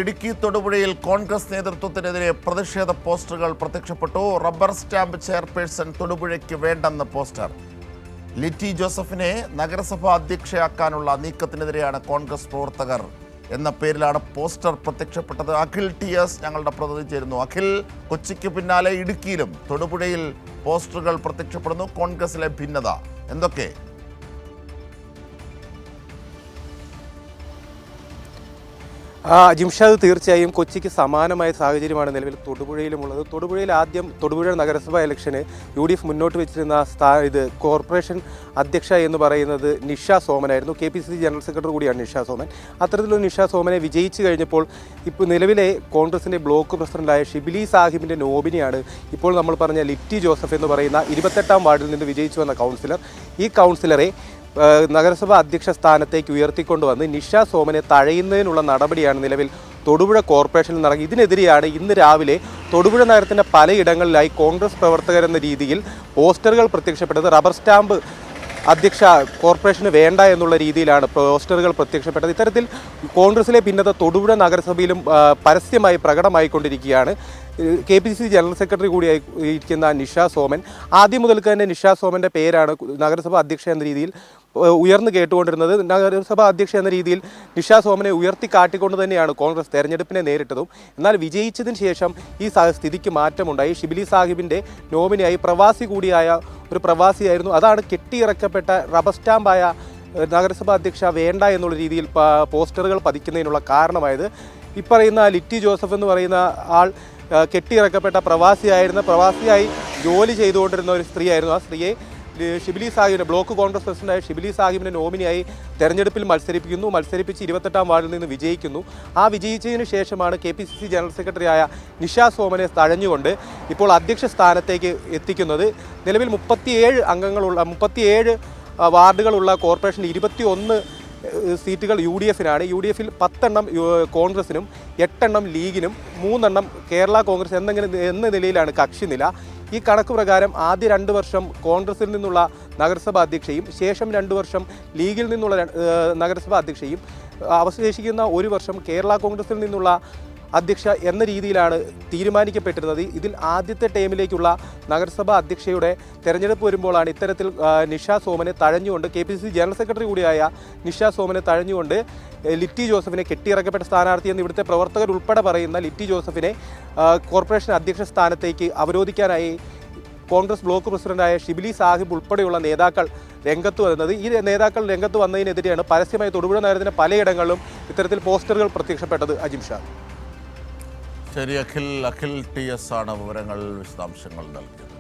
ഇടുക്കി തൊടുപുഴയിൽ കോൺഗ്രസ് നേതൃത്വത്തിനെതിരെ പ്രതിഷേധ പോസ്റ്ററുകൾ പ്രത്യക്ഷപ്പെട്ടു. റബ്ബർ സ്റ്റാമ്പ് ചെയർപേഴ്സൺ തൊടുപുഴയ്ക്ക് വേണ്ടെന്ന് പോസ്റ്റർ. ലിറ്റി ജോസഫിനെ നഗരസഭാ അധ്യക്ഷയാക്കാനുള്ള നീക്കത്തിനെതിരെയാണ് കോൺഗ്രസ് പ്രവർത്തകർ എന്ന പേരിലാണ് പോസ്റ്റർ പ്രത്യക്ഷപ്പെട്ടത്. അഖിൽ TS ഞങ്ങളുടെ പ്രതിനിധി ചേരുന്നു. അഖിൽ, കൊച്ചിക്ക് പിന്നാലെ ഇടുക്കിയിലും തൊടുപുഴയിൽ പോസ്റ്ററുകൾ പ്രത്യക്ഷപ്പെടുന്നു. കോൺഗ്രസിലെ ഭിന്നത എന്തൊക്കെ? ജിംഷാദ്, തീർച്ചയായും കൊച്ചിക്ക് സമാനമായ സാഹചര്യമാണ് നിലവിൽ തൊടുപുഴയിലുമുള്ളത്. തൊടുപുഴ നഗരസഭാ ഇലക്ഷന് UDF മുന്നോട്ട് വെച്ചിരുന്ന കോർപ്പറേഷൻ അധ്യക്ഷ എന്ന് പറയുന്നത് നിഷ സോമനായിരുന്നു. KPCC ജനറൽ സെക്രട്ടറി കൂടിയാണ് നിഷ സോമൻ. അത്തരത്തിലുള്ള നിഷ സോമനെ വിജയിച്ചു കഴിഞ്ഞപ്പോൾ ഇപ്പോൾ നിലവിലെ കോൺഗ്രസിൻ്റെ ബ്ലോക്ക് പ്രസിഡന്റായ ഷിബിലി സാഹിബിൻ്റെ നോമിനിയാണ് ഇപ്പോൾ നമ്മൾ പറഞ്ഞ ലിറ്റി ജോസഫ് എന്ന് പറയുന്ന 28ാം വാർഡിൽ നിന്ന് വിജയിച്ചു വന്ന കൗൺസിലർ. ഈ കൗൺസിലറെ നഗരസഭാ അധ്യക്ഷ സ്ഥാനത്തേക്ക് ഉയർത്തിക്കൊണ്ടുവന്ന് നിഷ സോമനെ തഴയുന്നതിനുള്ള നടപടിയാണ് നിലവിൽ തൊടുപുഴ കോർപ്പറേഷനിൽ നടക്കുന്നത്. ഇതിനെതിരെയാണ് ഇന്ന് രാവിലെ തൊടുപുഴ നഗരത്തിൻ്റെ പലയിടങ്ങളിലായി കോൺഗ്രസ് പ്രവർത്തകരെന്ന രീതിയിൽ പോസ്റ്ററുകൾ പ്രത്യക്ഷപ്പെട്ടത്. റബ്ബർ സ്റ്റാമ്പ് അധ്യക്ഷ കോർപ്പറേഷന് വേണ്ട എന്നുള്ള രീതിയിലാണ് പോസ്റ്ററുകൾ പ്രത്യക്ഷപ്പെട്ടത്. ഇത്തരത്തിൽ കോൺഗ്രസിലെ ഭിന്നത തൊടുപുഴ നഗരസഭയിലും പരസ്യമായി പ്രകടമായിക്കൊണ്ടിരിക്കുകയാണ്. KPCC ജനറൽ സെക്രട്ടറി കൂടിയായി ഇരിക്കുന്ന നിഷ സോമൻ, ആദ്യം മുതൽക്ക് തന്നെ നിഷ സോമൻ്റെ പേരാണ് നഗരസഭാ അധ്യക്ഷ എന്ന രീതിയിൽ ഉയർന്നു കേട്ടുകൊണ്ടിരുന്നത്. നഗരസഭാ അധ്യക്ഷ എന്ന രീതിയിൽ നിഷ സോമനെ ഉയർത്തിക്കാട്ടിക്കൊണ്ട് തന്നെയാണ് കോൺഗ്രസ് തെരഞ്ഞെടുപ്പിനെ നേരിട്ടതും. എന്നാൽ വിജയിച്ചതിന് ശേഷം ഈ സ്ഥിതിക്ക് മാറ്റമുണ്ടായി. ഷിബിലി സാഹിബിൻ്റെ നോമിനിയായി പ്രവാസി കൂടിയായ ഒരു പ്രവാസിയായിരുന്നു. അതാണ് കെട്ടിയിറക്കപ്പെട്ട റബ്ബർ സ്റ്റാമ്പായ നഗരസഭാ അധ്യക്ഷ വേണ്ട എന്നുള്ള രീതിയിൽ പോസ്റ്ററുകൾ പതിക്കുന്നതിനുള്ള കാരണമായത്. ഈ പറയുന്ന ലിറ്റി ജോസഫ് എന്ന് പറയുന്ന ആൾ കെട്ടിയിറക്കപ്പെട്ട പ്രവാസിയായി ജോലി ചെയ്തുകൊണ്ടിരുന്ന ഒരു സ്ത്രീയായിരുന്നു. ആ സ്ത്രീയെ ഷിബിലി സാഹിബിനെ, ബ്ലോക്ക് കോൺഗ്രസ് പ്രസിഡന്റായ ഷിബിലി സാഹിബിനെ നോമിനിയായി തെരഞ്ഞെടുപ്പിൽ മത്സരിപ്പിച്ച് 28ാം വാർഡിൽ നിന്ന് വിജയിക്കുന്നു. ആ വിജയിച്ചതിന് ശേഷമാണ് KPCC ജനറൽ സെക്രട്ടറിയായ നിഷ സോമനെ തഴഞ്ഞുകൊണ്ട് ഇപ്പോൾ അധ്യക്ഷ സ്ഥാനത്തേക്ക് എത്തിക്കുന്നത്. നിലവിൽ 37 വാർഡുകളുള്ള കോർപ്പറേഷൻ 21 സീറ്റുകൾ UDFിനാണ്. UDFിൽ 10 എണ്ണം കോൺഗ്രസിനും 8 എണ്ണം ലീഗിനും 3 എണ്ണം കേരള കോൺഗ്രസ് എന്ന നിലയിലാണ് കക്ഷിനില. ഈ കണക്ക് പ്രകാരം ആദ്യ 2 വർഷം കോൺഗ്രസിൽ നിന്നുള്ള നഗരസഭാ അധ്യക്ഷയും ശേഷം 2 വർഷം ലീഗിൽ നിന്നുള്ള നഗരസഭാ അധ്യക്ഷയും അവശേഷിക്കുന്ന 1 വർഷം കേരള കോൺഗ്രസിൽ നിന്നുള്ള അധ്യക്ഷ എന്ന രീതിയിലാണ് തീരുമാനിക്കപ്പെട്ടിരുന്നത്. ഇതിൽ ആദ്യത്തെ ടേമിലേക്കുള്ള നഗരസഭാ അധ്യക്ഷയുടെ തെരഞ്ഞെടുപ്പ് വരുമ്പോഴാണ് ഇത്തരത്തിൽ നിഷ സോമനെ തഴഞ്ഞുകൊണ്ട് KPCC ജനറൽ സെക്രട്ടറി കൂടിയായ നിഷ സോമനെ തഴഞ്ഞുകൊണ്ട് ലിറ്റി ജോസഫിനെ കെട്ടിയിറക്കപ്പെട്ട സ്ഥാനാർത്ഥിയെന്ന് ഇവിടുത്തെ പ്രവർത്തകർ ഉൾപ്പെടെ പറയുന്ന ലിറ്റി ജോസഫിനെ കോർപ്പറേഷൻ അധ്യക്ഷ സ്ഥാനത്തേക്ക് അവരോധിക്കാനായി കോൺഗ്രസ് ബ്ലോക്ക് പ്രസിഡന്റായ ഷിബിലി സാഹിബ് ഉൾപ്പെടെയുള്ള നേതാക്കൾ രംഗത്ത് വരുന്നത്. ഈ നേതാക്കൾ രംഗത്ത് വന്നതിനെതിരെയാണ് പരസ്യമായി തൊടുപുഴ നഗരത്തിൻ്റെ പലയിടങ്ങളിലും ഇത്തരത്തിൽ പോസ്റ്ററുകൾ പ്രത്യക്ഷപ്പെട്ടത്. അജിംഷാദ്. ശരി, അഖിൽ TS ആണ് വിവരങ്ങൾ, വിശദാംശങ്ങൾ നൽകിയത്.